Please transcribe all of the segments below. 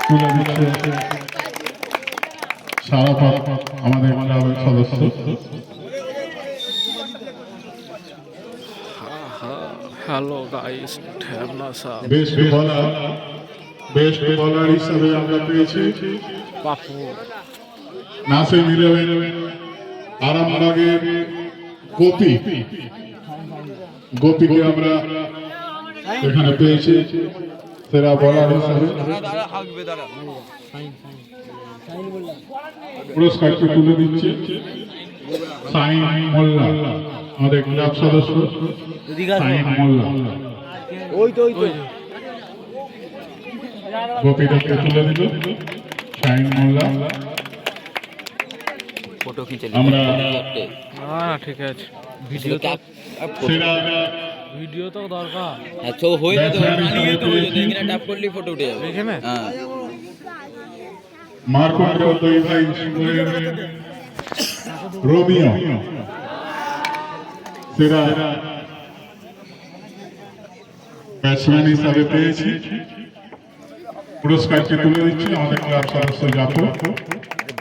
তুলে দিচ্ছে সারাফত আমাদের ক্লাবের সদস্য। হ্যালো গাইস, ঢ্যাবনা সাহেব বেস্ট বলার হিসাবে আমরা পেয়েছি পাপু। নাসিম ইলেভেন আরামবাগের গোপীকে আমরা এখানে পেয়েছি সেরা বলার হিসাবে। পুরস্কারটি তুলে দিচ্ছে সাইন মোল্লা, আমাদের ক্লাব সদস্য সাইন মোল্লা। গোপীকে তুলে দিল সাইন মোল্লা। ফটো খিচে আমরা ঠিক আছে, ভিডিও তো দরকার। তো হয়ে যেত, এখানে ট্যাপ করলেই ফটো উঠে যাবে। হ্যাঁ, মার্কন্ড দুই ভাই রোমিও সেরা ব্যাটসম্যান হিসাবে পেয়েছি। পুরস্কারটি তুলে দিচ্ছি আমাদের ক্লাব সদস্য জাফর।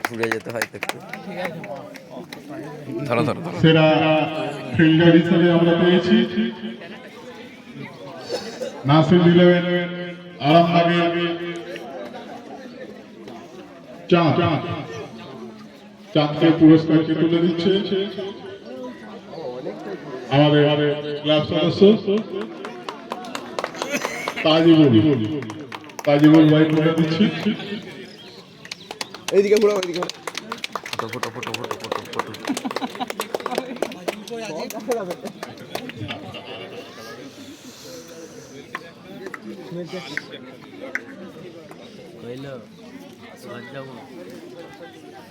ঘুরে যেতে হয় একটু। সেরা ফিল্ডার হিসাবে আমরা পেয়েছি নাসিম ইলেভেন আরামবাগের চাঁদকে পুরস্কারটি তুলে দিচ্ছে আমাদের ক্লাব সদস্য তাজিবুল ভাই তুলে দিচ্ছি। এইদিকে ঘুরো, এইদিকে photo photo photo photo photo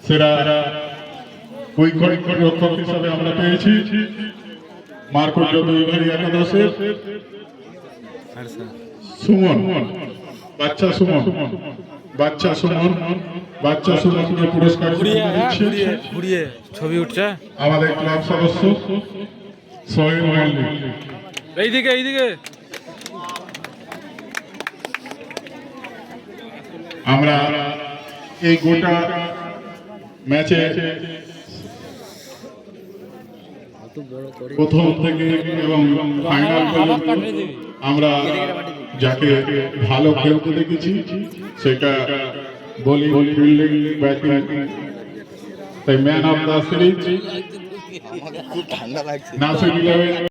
সেরা উইকেট রক্ষক হিসাবে আমরা পেয়েছি মার্কন্ড দুই ভাই একাদশের সুমন, বাচ্চা সুমনকে পুরস্কার ঘুরিয়ে ছবি উঠছে আমাদের ক্লাব সদস্য সোহেল মল্লিক। এইদিকে আমরা এই গোটা ম্যাচে প্রথম থেকে এবং ফাইনাল পর্যন্ত আমরা যাকে ভালো খেলতে দেখেছি সেটা বোলিং, ফিল্ডিং, ব্যাটিং, তাই ম্যান অফ দ্য সিরিজ খুব ঠান্ডা লাগছে। নাসিম ইলেভেন